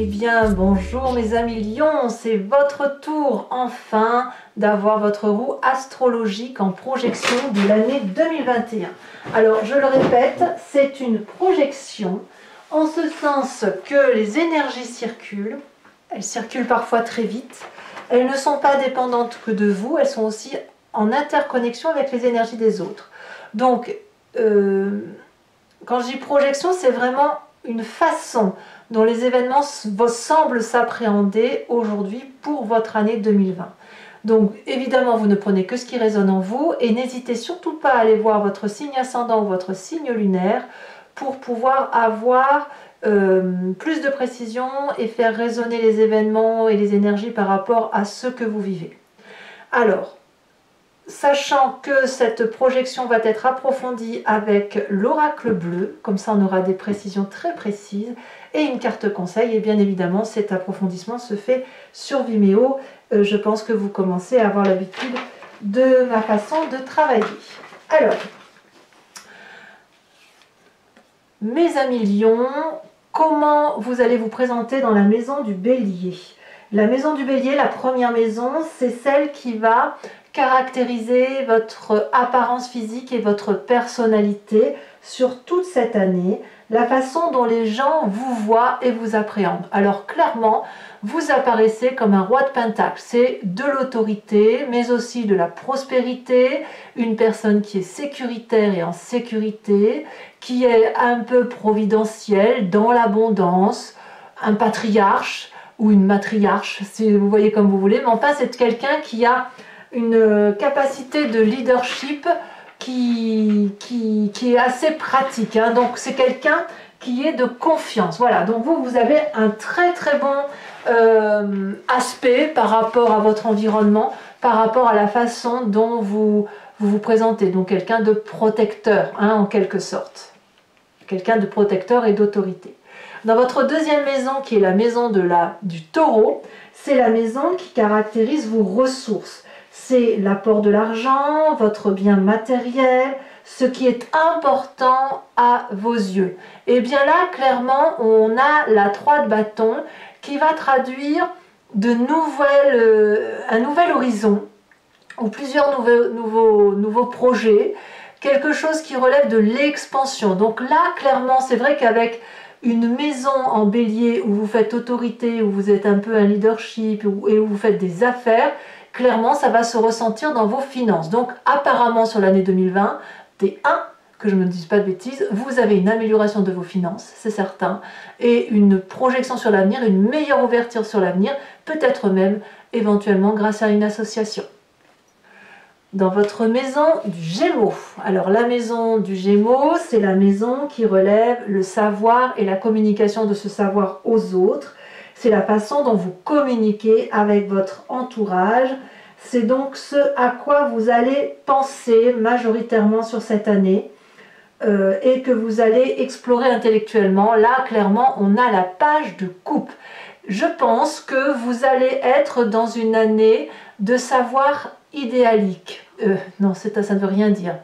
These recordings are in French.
Eh bien, bonjour mes amis lions, c'est votre tour enfin d'avoir votre roue astrologique en projection de l'année 2021. Alors, je le répète, c'est une projection en ce sens que les énergies circulent, elles circulent parfois très vite, elles ne sont pas dépendantes que de vous, elles sont aussi en interconnexion avec les énergies des autres. Donc, quand je dis projection, c'est vraiment une façon dont les événements semblent s'appréhender aujourd'hui pour votre année 2020. Donc évidemment, vous ne prenez que ce qui résonne en vous et n'hésitez surtout pas à aller voir votre signe ascendant ou votre signe lunaire pour pouvoir avoir plus de précision et faire résonner les événements et les énergies par rapport à ce que vous vivez. Alors, sachant que cette projection va être approfondie avec l'oracle bleu, comme ça on aura des précisions très précises, et une carte conseil, et bien évidemment cet approfondissement se fait sur Vimeo. Je pense que vous commencez à avoir l'habitude de ma façon de travailler. Alors, mes amis lions, comment vous allez vous présenter dans la maison du bélier? La maison du bélier, la première maison, c'est celle qui va caractériser votre apparence physique et votre personnalité sur toute cette année, la façon dont les gens vous voient et vous appréhendent. Alors clairement, vous apparaissez comme un roi de pentacle, c'est de l'autorité, mais aussi de la prospérité, une personne qui est sécuritaire et en sécurité, qui est un peu providentielle, dans l'abondance, un patriarche ou une matriarche, si vous voyez comme vous voulez, mais enfin c'est quelqu'un qui a une capacité de leadership qui est assez pratique, hein. Donc c'est quelqu'un qui est de confiance. Voilà, donc vous avez un très très bon aspect par rapport à votre environnement, par rapport à la façon dont vous vous présentez. Donc quelqu'un de protecteur, hein, en quelque sorte. Quelqu'un de protecteur et d'autorité. Dans votre deuxième maison, qui est la maison du taureau, c'est la maison qui caractérise vos ressources. C'est l'apport de l'argent, votre bien matériel, ce qui est important à vos yeux. Et bien là, clairement, on a la 3 de bâton qui va traduire un nouvel horizon ou plusieurs nouveaux projets, quelque chose qui relève de l'expansion. Donc là, clairement, c'est vrai qu'avec une maison en bélier où vous faites autorité, où vous êtes un peu un leadership et où vous faites des affaires, clairement, ça va se ressentir dans vos finances. Donc, apparemment, sur l'année 2020, que je ne me dise pas de bêtises, vous avez une amélioration de vos finances, c'est certain, et une projection sur l'avenir, une meilleure ouverture sur l'avenir, peut-être même, éventuellement, grâce à une association. Dans votre maison du Gémeaux. Alors, la maison du Gémeaux, c'est la maison qui relève le savoir et la communication de ce savoir aux autres. C'est la façon dont vous communiquez avec votre entourage. C'est donc ce à quoi vous allez penser majoritairement sur cette année et que vous allez explorer intellectuellement. Là, clairement, on a la page de coupe. Je pense que vous allez être dans une année de savoir idéalique. Non, ça ne veut rien dire.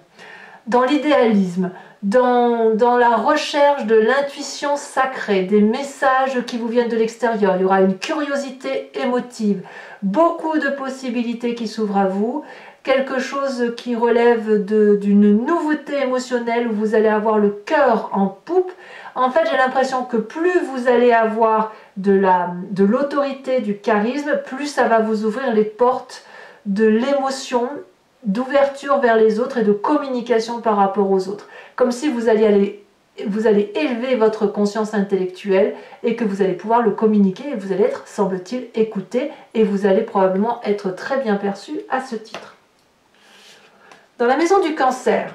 Dans l'idéalisme, dans la recherche de l'intuition sacrée, des messages qui vous viennent de l'extérieur. Il y aura une curiosité émotive, beaucoup de possibilités qui s'ouvrent à vous, quelque chose qui relève d'une nouveauté émotionnelle où vous allez avoir le cœur en poupe. En fait, j'ai l'impression que plus vous allez avoir de l'autorité, du charisme, plus ça va vous ouvrir les portes de l'émotion, d'ouverture vers les autres et de communication par rapport aux autres. Comme si vous allez élever votre conscience intellectuelle et que vous allez pouvoir le communiquer et vous allez être, semble-t-il, écouté et vous allez probablement être très bien perçu à ce titre. Dans la maison du Cancer.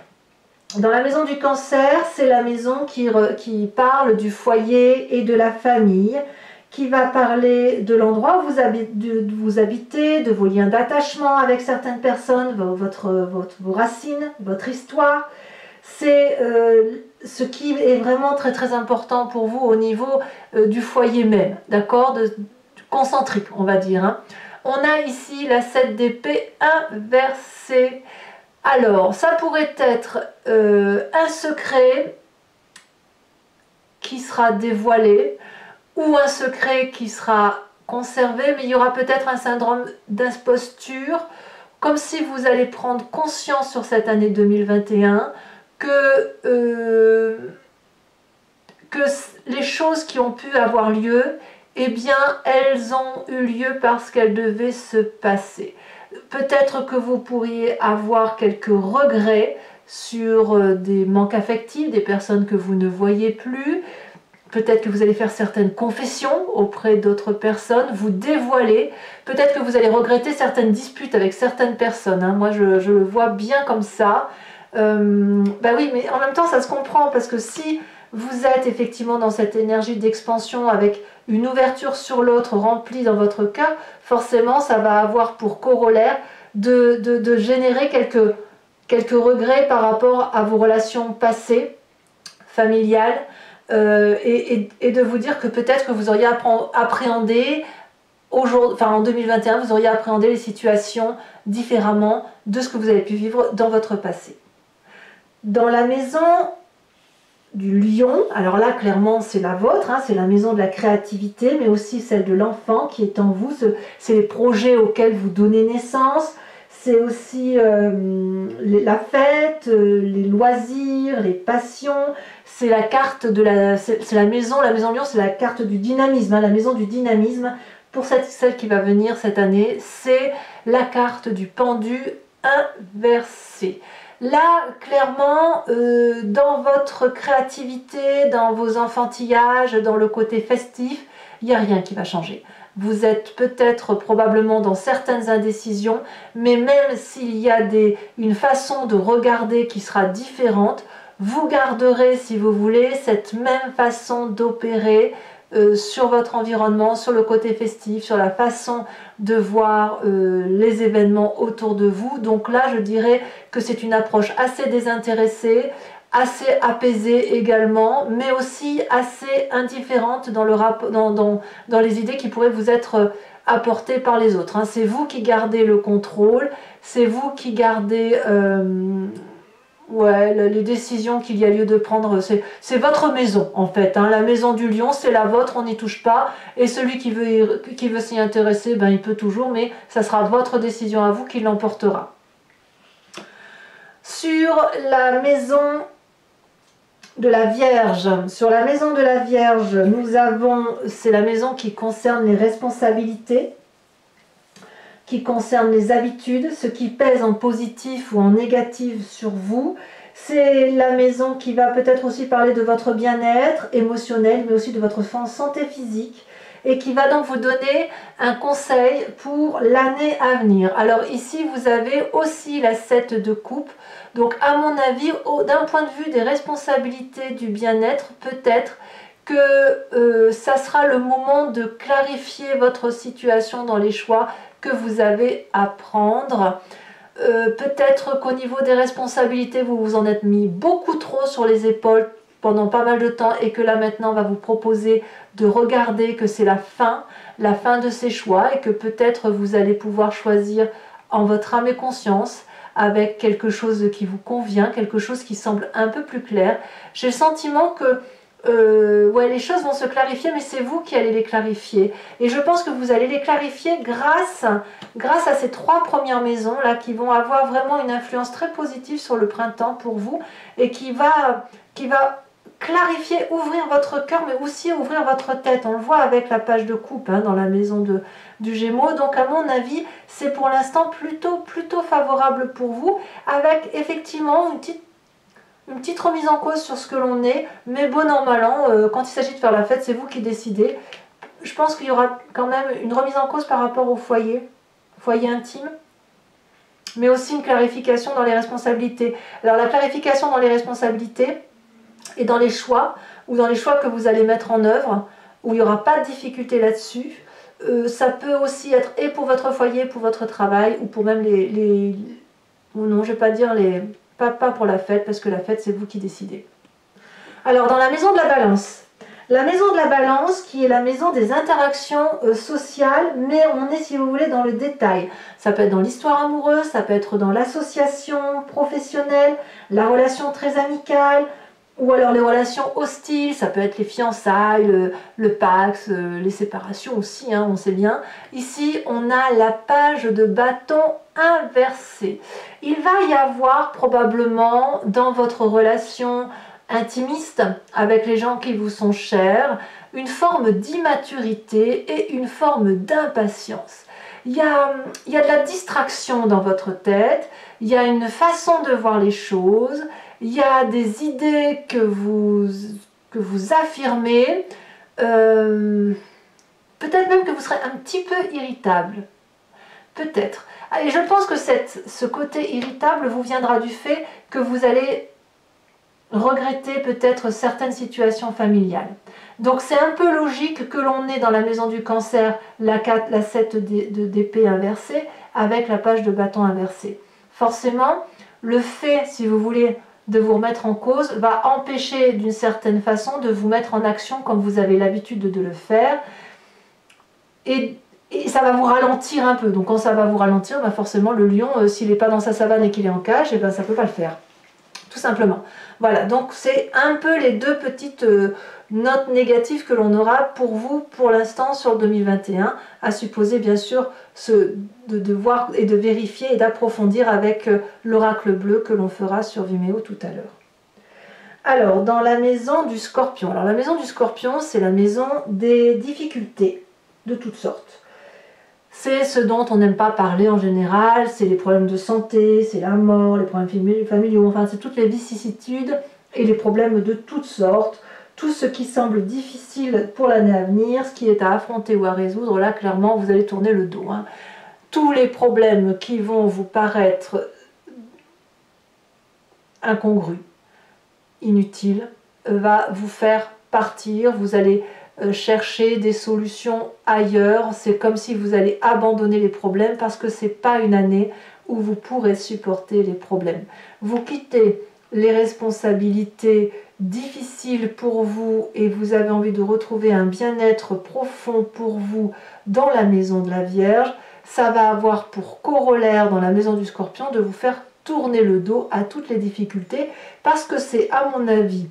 Dans la maison du Cancer, c'est la maison qui parle du foyer et de la famille, qui va parler de l'endroit où vous habitez, de vos liens d'attachement avec certaines personnes, vos racines, votre histoire. C'est ce qui est vraiment très très important pour vous au niveau du foyer même, d'accord, concentrique on va dire, hein. On a ici la 7 d'épée inversée. Alors, ça pourrait être un secret qui sera dévoilé, ou un secret qui sera conservé, mais il y aura peut-être un syndrome d'imposture, comme si vous allez prendre conscience sur cette année 2021 que les choses qui ont pu avoir lieu, eh bien, elles ont eu lieu parce qu'elles devaient se passer. Peut-être que vous pourriez avoir quelques regrets sur des manques affectifs, des personnes que vous ne voyez plus. Peut-être que vous allez faire certaines confessions auprès d'autres personnes, vous dévoiler. Peut-être que vous allez regretter certaines disputes avec certaines personnes. Hein. Moi, je le vois bien comme ça. Bah oui, mais en même temps, ça se comprend parce que si vous êtes effectivement dans cette énergie d'expansion avec une ouverture sur l'autre remplie dans votre cœur, forcément, ça va avoir pour corollaire de générer quelques regrets par rapport à vos relations passées, familiales, et de vous dire que peut-être que vous auriez appréhendé en 2021, vous auriez appréhendé les situations différemment de ce que vous avez pu vivre dans votre passé. Dans la maison du lion, alors là clairement c'est la vôtre, hein, c'est la maison de la créativité, mais aussi celle de l'enfant qui est en vous, c'est les projets auxquels vous donnez naissance, c'est aussi la fête, les loisirs, les passions, c'est la carte de c'est la maison lion, c'est la carte du dynamisme, hein, la maison du dynamisme. Pour celle qui va venir cette année, c'est la carte du pendu inversé. Là, clairement, dans votre créativité, dans vos enfantillages, dans le côté festif, il n'y a rien qui va changer. Vous êtes peut-être probablement dans certaines indécisions, mais même s'il y a une façon de regarder qui sera différente, vous garderez, si vous voulez, cette même façon d'opérer sur votre environnement, sur le côté festif, sur la façon de voir les événements autour de vous. Donc là, je dirais que c'est une approche assez désintéressée, assez apaisée également, mais aussi assez indifférente dans les idées qui pourraient vous être apportées par les autres. Hein. C'est vous qui gardez le contrôle, c'est vous qui gardez les décisions qu'il y a lieu de prendre. C'est votre maison en fait. Hein. La maison du lion, c'est la vôtre, on n'y touche pas. Et celui qui veut s'y intéresser, ben, il peut toujours, mais ça sera votre décision à vous qui l'emportera. Sur la maison de la Vierge. Sur la maison de la Vierge, nous avons, c'est la maison qui concerne les responsabilités, qui concerne les habitudes, ce qui pèse en positif ou en négatif sur vous. C'est la maison qui va peut-être aussi parler de votre bien-être émotionnel, mais aussi de votre santé physique, et qui va donc vous donner un conseil pour l'année à venir. Alors ici, vous avez aussi la 7 de coupe. Donc à mon avis, d'un point de vue des responsabilités du bien-être, peut-être que ça sera le moment de clarifier votre situation dans les choix que vous avez à prendre. Peut-être qu'au niveau des responsabilités, vous vous en êtes mis beaucoup trop sur les épaules pendant pas mal de temps et que là maintenant on va vous proposer de regarder que c'est la fin de ces choix et que peut-être vous allez pouvoir choisir en votre âme et conscience avec quelque chose qui vous convient, quelque chose qui semble un peu plus clair. J'ai le sentiment que les choses vont se clarifier, mais c'est vous qui allez les clarifier. Et je pense que vous allez les clarifier grâce à ces 3 premières maisons là qui vont avoir vraiment une influence très positive sur le printemps pour vous et qui va clarifier, ouvrir votre cœur, mais aussi ouvrir votre tête. On le voit avec la page de coupe hein, dans la maison du Gémeaux. Donc à mon avis, c'est pour l'instant plutôt favorable pour vous, avec effectivement une petite remise en cause sur ce que l'on est, mais bon an mal an, quand il s'agit de faire la fête, c'est vous qui décidez. Je pense qu'il y aura quand même une remise en cause par rapport au foyer intime, mais aussi une clarification dans les responsabilités. Alors la clarification dans les responsabilités et dans les choix, ou dans les choix que vous allez mettre en œuvre, où il n'y aura pas de difficulté là-dessus, ça peut aussi être et pour votre foyer, pour votre travail, ou pour même ou non, je ne vais pas dire pas pour la fête, parce que la fête, c'est vous qui décidez. Alors, dans la maison de la balance, qui est la maison des interactions sociales, mais on est, si vous voulez, dans le détail. Ça peut être dans l'histoire amoureuse, ça peut être dans l'association professionnelle, la relation très amicale, ou alors les relations hostiles, ça peut être les fiançailles, le Pacs, les séparations aussi, hein, on sait bien. Ici, on a la page de bâton inversée. Il va y avoir probablement dans votre relation intimiste avec les gens qui vous sont chers, une forme d'immaturité et une forme d'impatience. Il y a de la distraction dans votre tête, il y a une façon de voir les choses, il y a des idées que vous affirmez, peut-être même que vous serez un petit peu irritable, peut-être. Et je pense que ce côté irritable vous viendra du fait que vous allez regretter peut-être certaines situations familiales. Donc c'est un peu logique que l'on ait dans la maison du cancer la 7 d'épée inversée avec la page de bâton inversée. Forcément, le fait, si vous voulez, de vous remettre en cause va empêcher d'une certaine façon de vous mettre en action comme vous avez l'habitude de le faire. Et ça va vous ralentir un peu. Donc quand ça va vous ralentir, bah forcément le lion, s'il n'est pas dans sa savane et qu'il est en cage, et ben ça ne peut pas le faire. Tout simplement. Voilà, donc c'est un peu les deux petites notes négatives que l'on aura pour vous pour l'instant sur 2021, à supposer bien sûr de voir et de vérifier et d'approfondir avec l'oracle bleu que l'on fera sur Vimeo tout à l'heure. Alors, dans la maison du Scorpion. Alors la maison du Scorpion, c'est la maison des difficultés de toutes sortes. C'est ce dont on n'aime pas parler en général, c'est les problèmes de santé, c'est la mort, les problèmes familiaux, enfin c'est toutes les vicissitudes et les problèmes de toutes sortes, tout ce qui semble difficile pour l'année à venir, ce qui est à affronter ou à résoudre, là clairement vous allez tourner le dos. Hein. Tous les problèmes qui vont vous paraître incongrus, inutiles, va vous faire partir, vous allez chercher des solutions ailleurs, c'est comme si vous allez abandonner les problèmes parce que c'est pas une année où vous pourrez supporter les problèmes. Vous quittez les responsabilités difficiles pour vous et vous avez envie de retrouver un bien-être profond pour vous dans la maison de la Vierge. Ça va avoir pour corollaire dans la maison du Scorpion de vous faire tourner le dos à toutes les difficultés parce que c'est à mon avis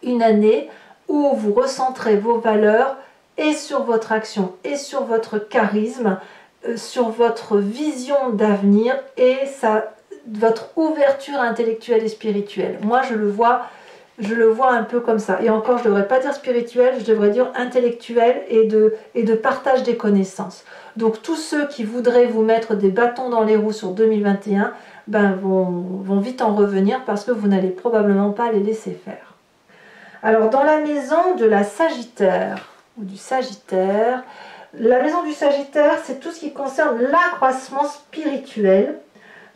une année où vous recentrez vos valeurs et sur votre action et sur votre charisme, sur votre vision d'avenir et votre ouverture intellectuelle et spirituelle. Moi, je le vois un peu comme ça. Et encore, je ne devrais pas dire spirituel, je devrais dire intellectuel et de partage des connaissances. Donc, tous ceux qui voudraient vous mettre des bâtons dans les roues sur 2021 vont vite en revenir parce que vous n'allez probablement pas les laisser faire. Alors, dans la maison de la Sagittaire, ou du Sagittaire, la maison du Sagittaire, c'est tout ce qui concerne l'accroissement spirituel,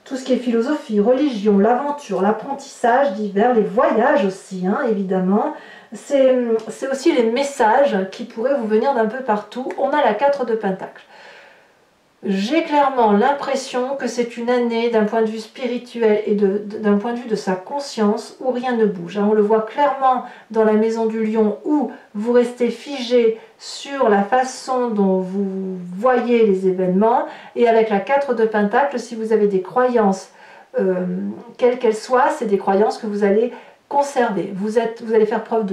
tout ce qui est philosophie, religion, l'aventure, l'apprentissage divers, les voyages aussi, hein, évidemment. C'est aussi les messages qui pourraient vous venir d'un peu partout. On a la 4 de Pentacles. J'ai clairement l'impression que c'est une année d'un point de vue spirituel et d'un point de vue de sa conscience où rien ne bouge. On le voit clairement dans la maison du Lion où vous restez figé sur la façon dont vous voyez les événements. Et avec la 4 de Pentacles, si vous avez des croyances, quelles qu'elles soient, c'est des croyances que vous allez conserver. Vous allez faire preuve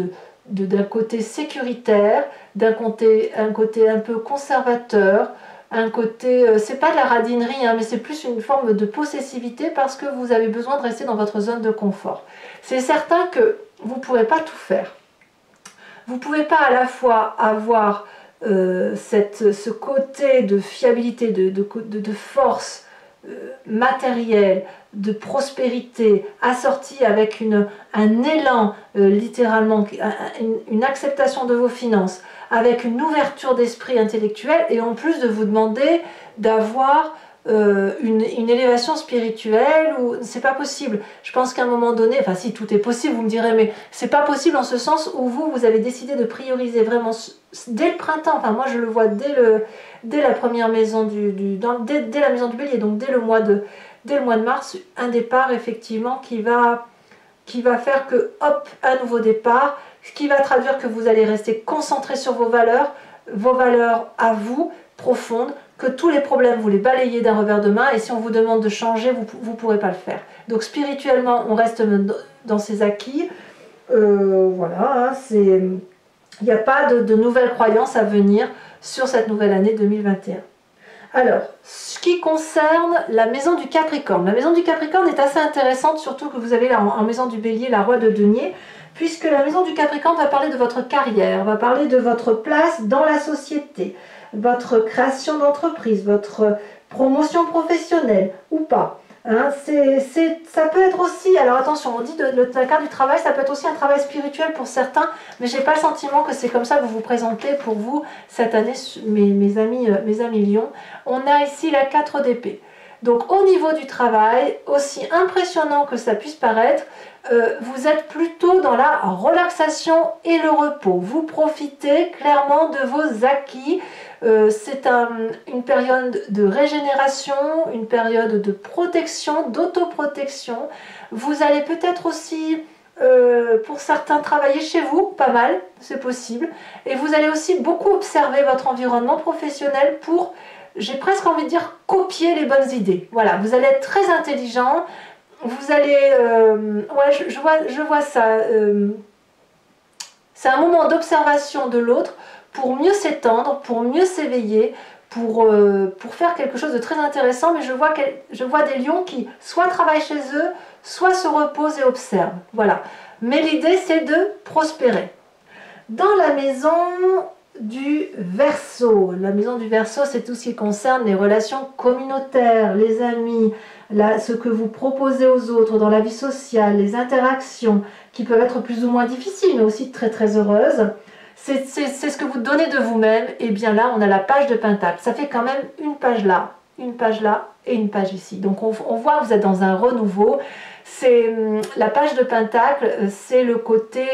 d'un côté sécuritaire, d'un côté un peu conservateur, un côté, c'est pas de la radinerie, hein, mais c'est plus une forme de possessivité parce que vous avez besoin de rester dans votre zone de confort. C'est certain que vous ne pourrez pas tout faire. Vous ne pouvez pas à la fois avoir ce côté de fiabilité, de force matérielle, de prospérité, assorti avec un élan, littéralement, une acceptation de vos finances, avec une ouverture d'esprit intellectuel, et en plus de vous demander d'avoir une élévation spirituelle, ou c'est pas possible. Je pense qu'à un moment donné, enfin si tout est possible, vous me direz, mais c'est pas possible en ce sens où vous avez décidé de prioriser vraiment dès le printemps. Enfin moi je le vois dès la première maison dès la maison du Bélier, donc dès le mois de mars, un départ effectivement qui va faire que hop, un nouveau départ, ce qui va traduire que vous allez rester concentré sur vos valeurs à vous, profondes, que tous les problèmes vous les balayez d'un revers de main, et si on vous demande de changer, vous ne pourrez pas le faire. Donc spirituellement, on reste dans ses acquis, Voilà, il n'y a pas de nouvelles croyances à venir sur cette nouvelle année 2021. Alors, ce qui concerne la maison du Capricorne. La maison du Capricorne est assez intéressante, surtout que vous avez là en maison du Bélier la Roi de denier, puisque la maison du Capricorne va parler de votre carrière, va parler de votre place dans la société, votre création d'entreprise, votre promotion professionnelle ou pas. Hein, ça peut être aussi, alors attention, on dit la carte du travail, ça peut être aussi un travail spirituel pour certains, mais j'ai pas le sentiment que c'est comme ça que vous vous présentez pour vous cette année, mes amis Lions. On a ici la 4 d'épée. Donc au niveau du travail, aussi impressionnant que ça puisse paraître, vous êtes plutôt dans la relaxation et le repos. Vous profitez clairement de vos acquis. C'est une période de régénération, une période de protection, d'autoprotection. Vous allez peut-être aussi, pour certains, travailler chez vous, pas mal, c'est possible. Et vous allez aussi beaucoup observer votre environnement professionnel pour, j'ai presque envie de dire, copier les bonnes idées. Voilà, vous allez être très intelligent. Vous allez... ouais, je vois ça. C'est un moment d'observation de l'autre pour mieux s'étendre, pour mieux s'éveiller, pour faire quelque chose de très intéressant. Mais je vois des lions qui soit travaillent chez eux, soit se reposent et observent. Voilà. Mais l'idée, c'est de prospérer. Dans la maison du Verseau. La maison du Verseau, c'est tout ce qui concerne les relations communautaires, les amis, ce que vous proposez aux autres dans la vie sociale, les interactions qui peuvent être plus ou moins difficiles, mais aussi très très heureuses. C'est ce que vous donnez de vous-même. Et bien là, on a la page de Pentacle. Ça fait quand même une page là et une page ici. Donc on voit que vous êtes dans un renouveau. La page de Pentacle, c'est le côté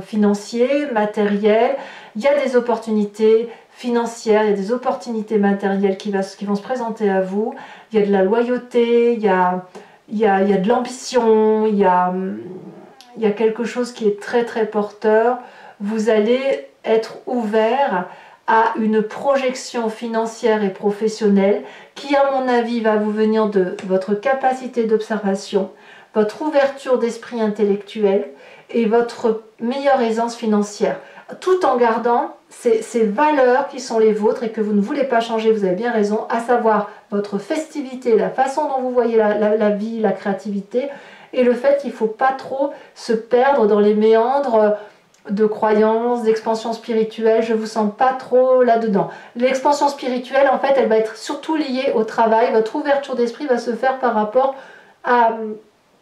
financier, matériel. Il y a des opportunités financières, il y a des opportunités matérielles qui vont se présenter à vous. Il y a de la loyauté, il y a de l'ambition, il y a quelque chose qui est très très porteur. Vous allez être ouvert à une projection financière et professionnelle qui, à mon avis, va vous venir de votre capacité d'observation, votre ouverture d'esprit intellectuel et votre meilleure aisance financière, tout en gardant ces valeurs qui sont les vôtres et que vous ne voulez pas changer, vous avez bien raison, à savoir votre festivité, la façon dont vous voyez la vie, la créativité, et le fait qu'il ne faut pas trop se perdre dans les méandres de croyances, d'expansion spirituelle. Je ne vous sens pas trop là-dedans. L'expansion spirituelle, en fait, elle va être surtout liée au travail. Votre ouverture d'esprit va se faire par rapport à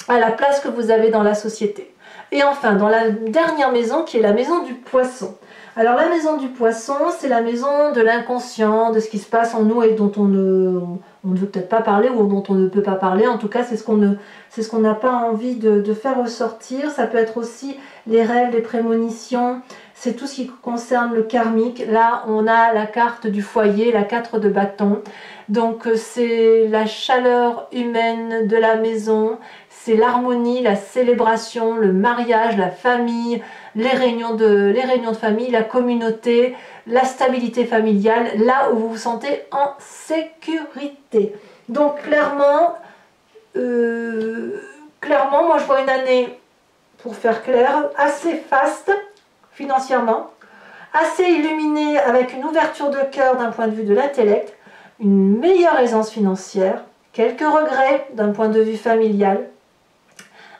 la place que vous avez dans la société. Et enfin, dans la dernière maison, qui est la maison du Poisson. Alors la maison du Poisson, c'est la maison de l'inconscient, de ce qui se passe en nous et dont on ne veut peut-être pas parler ou dont on ne peut pas parler. En tout cas, c'est ce qu'on n'a pas envie de faire ressortir. Ça peut être aussi les rêves, les prémonitions. C'est tout ce qui concerne le karmique. Là, on a la carte du foyer, la 4 de bâton. Donc c'est la chaleur humaine de la maison, c'est l'harmonie, la célébration, le mariage, la famille, les réunions de famille, la communauté, la stabilité familiale, là où vous vous sentez en sécurité. Donc clairement, moi je vois une année, pour faire clair, assez faste financièrement, assez illuminée avec une ouverture de cœur d'un point de vue de l'intellect, une meilleure aisance financière, quelques regrets d'un point de vue familial,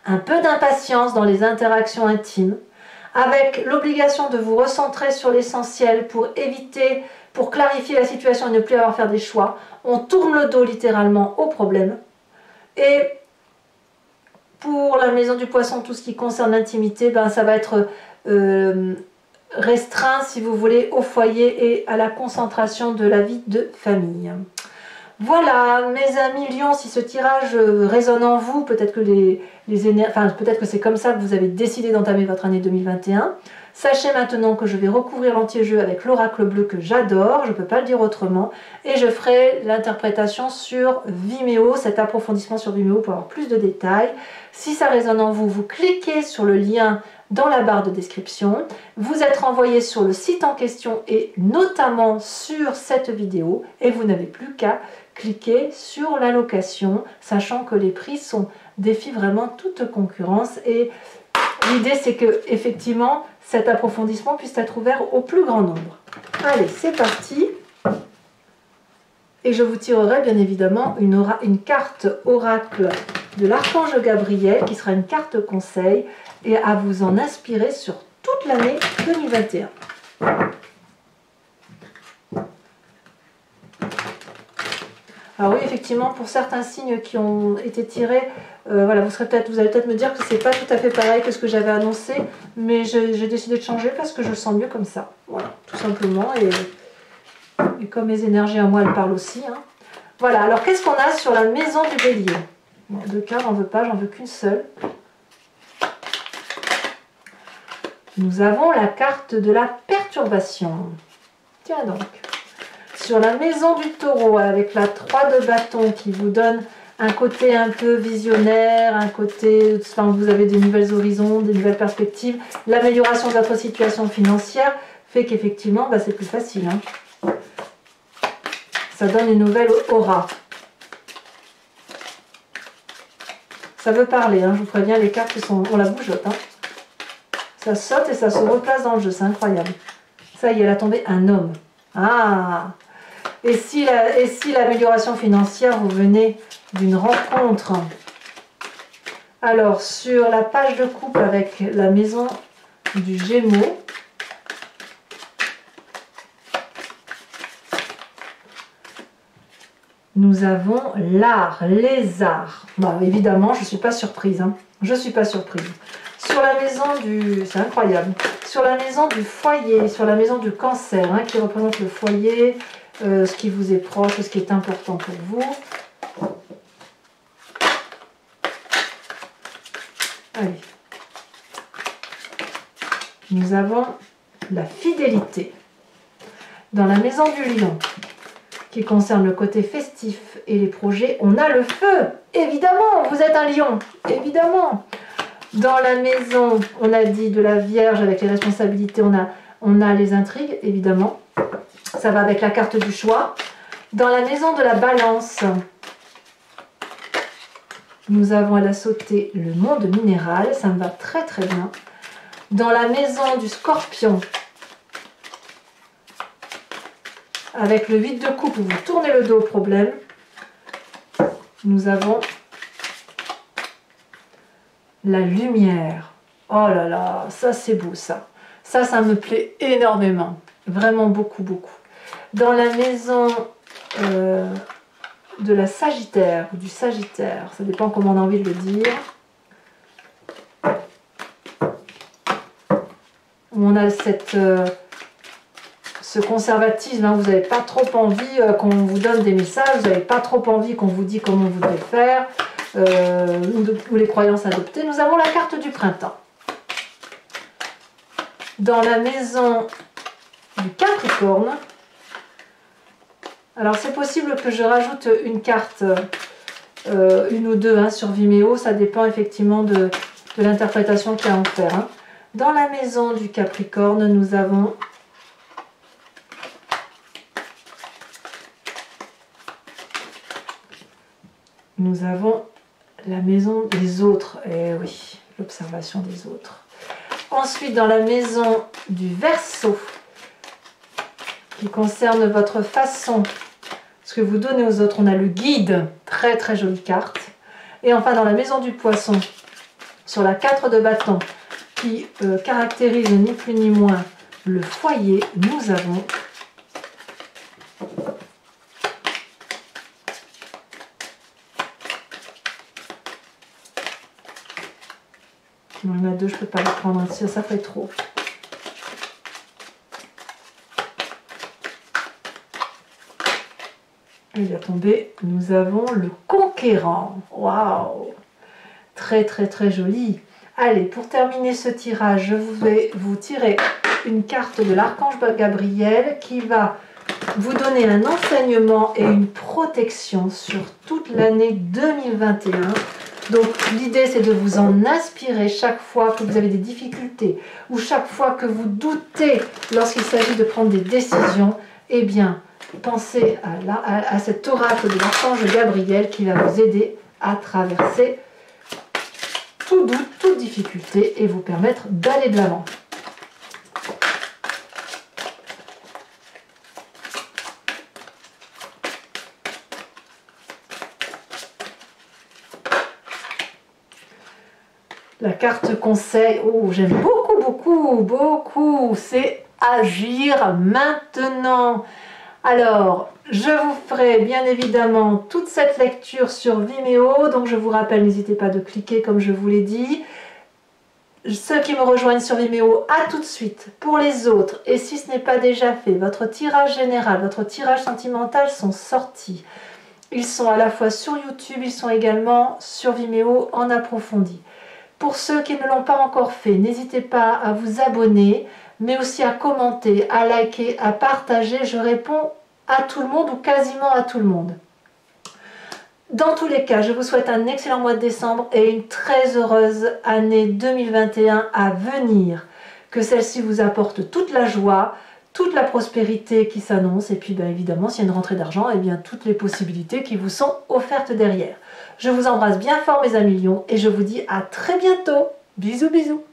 un peu d'impatience dans les interactions intimes, avec l'obligation de vous recentrer sur l'essentiel pour clarifier la situation et ne plus avoir à faire des choix. On tourne le dos littéralement au problème. Et pour la maison du Poisson, tout ce qui concerne l'intimité, ça va être restreint, si vous voulez, au foyer et à la concentration de la vie de famille. Voilà, mes amis Lions, si ce tirage résonne en vous, peut-être que peut-être que c'est comme ça que vous avez décidé d'entamer votre année 2021. Sachez maintenant que je vais recouvrir l'anti-jeu avec l'oracle bleu que j'adore, je ne peux pas le dire autrement, et je ferai l'interprétation sur Vimeo, cet approfondissement sur Vimeo pour avoir plus de détails. Si ça résonne en vous, vous cliquez sur le lien dans la barre de description, vous êtes renvoyé sur le site en question et notamment sur cette vidéo, et vous n'avez plus qu'à cliquer sur la location, sachant que les prix défient vraiment toute concurrence et l'idée c'est que effectivement cet approfondissement puisse être ouvert au plus grand nombre. Allez, c'est parti. Et je vous tirerai bien évidemment une carte oracle de l'archange Gabriel qui sera une carte conseil et à vous en inspirer sur toute l'année 2021. Alors oui, effectivement, pour certains signes qui ont été tirés, voilà, vous allez peut-être me dire que c'est pas tout à fait pareil que ce que j'avais annoncé, mais j'ai décidé de changer parce que je le sens mieux comme ça. Voilà, tout simplement. Et comme mes énergies à moi, elles parlent aussi. Hein. Voilà, alors qu'est-ce qu'on a sur la maison du bélier? Bon, 2 cartes, j'en veux pas, j'en veux qu'une seule. Nous avons la carte de la perturbation. Tiens donc. Sur la maison du taureau, avec la 3 de bâton qui vous donne un côté un peu visionnaire, un côté, enfin, vous avez des nouvelles horizons, des nouvelles perspectives. L'amélioration de votre situation financière fait qu'effectivement, bah, c'est plus facile. Hein. Ça donne une nouvelle aura. Ça veut parler, hein, je vous préviens, les cartes sont... On la bougeote. Hein. Ça saute et ça se replace dans le jeu, c'est incroyable. Ça y est, elle a tombé un homme. Ah! Et si l'amélioration financière, vous venez d'une rencontre? Alors, sur la page de couple avec la maison du Gémeaux, nous avons l'art, les arts. Bon, évidemment, je ne suis pas surprise. Hein. Je ne suis pas surprise. Sur la maison du... C'est incroyable. Sur la maison du foyer, sur la maison du cancer, hein, qui représente le foyer, ce qui vous est proche, ce qui est important pour vous. Allez. Nous avons la fidélité. Dans la maison du lion, qui concerne le côté festif et les projets, on a le feu. Évidemment, vous êtes un lion. Évidemment. Dans la maison, on a dit de la Vierge avec les responsabilités, on a les intrigues, évidemment. Ça va avec la carte du choix. Dans la maison de la Balance, nous avons, elle a sauté le monde minéral, ça me va très très bien. Dans la maison du Scorpion, avec le 8 de coupe où vous tournez le dos au problème, nous avons la lumière. Oh là là, ça c'est beau ça. Ça me plaît énormément. Vraiment beaucoup, beaucoup. Dans la maison de la Sagittaire, ou du Sagittaire, ça dépend comment on a envie de le dire. Où on a ce conservatisme, hein, vous n'avez pas trop envie qu'on vous donne des messages, vous n'avez pas trop envie qu'on vous dise comment vous devez faire, ou les croyances adoptées. Nous avons la carte du printemps. Dans la maison du Capricorne, alors c'est possible que je rajoute une carte, une ou deux hein, sur Vimeo, ça dépend effectivement de l'interprétation qu'il y a à en faire. Hein. Dans la maison du Capricorne, nous avons la maison des autres. Eh oui, l'observation des autres. Ensuite, dans la maison du Verseau, qui concerne votre façon, ce que vous donnez aux autres, on a le guide, très très jolie carte. Et enfin, dans la maison du Poisson, sur la 4 de bâton, qui caractérise ni plus ni moins le foyer, nous avons non, il y en a deux, je ne peux pas les prendre, ça fait trop. Il va tomber, nous avons le conquérant. Waouh! Très très très joli. Allez, pour terminer ce tirage, je vais vous tirer une carte de l'archange Gabriel qui va vous donner un enseignement et une protection sur toute l'année 2021. Donc l'idée c'est de vous en inspirer chaque fois que vous avez des difficultés ou chaque fois que vous doutez lorsqu'il s'agit de prendre des décisions. Eh bien, pensez à cet oracle de l'archange Gabriel qui va vous aider à traverser tout doute, toute difficulté et vous permettre d'aller de l'avant. La carte conseil, oh, j'aime beaucoup, beaucoup, beaucoup, c'est agir maintenant. Alors, je vous ferai bien évidemment toute cette lecture sur Vimeo, donc je vous rappelle, n'hésitez pas de cliquer comme je vous l'ai dit. Ceux qui me rejoignent sur Vimeo, à tout de suite. Pour les autres, et si ce n'est pas déjà fait, votre tirage général, votre tirage sentimental sont sortis. Ils sont à la fois sur YouTube, ils sont également sur Vimeo en approfondi. Pour ceux qui ne l'ont pas encore fait, n'hésitez pas à vous abonner, mais aussi à commenter, à liker, à partager. Je réponds à tout le monde ou quasiment à tout le monde. Dans tous les cas, je vous souhaite un excellent mois de décembre et une très heureuse année 2021 à venir. Que celle-ci vous apporte toute la joie, toute la prospérité qui s'annonce et puis bien évidemment, s'il y a une rentrée d'argent, et bien toutes les possibilités qui vous sont offertes derrière. Je vous embrasse bien fort mes amis lions et je vous dis à très bientôt. Bisous bisous.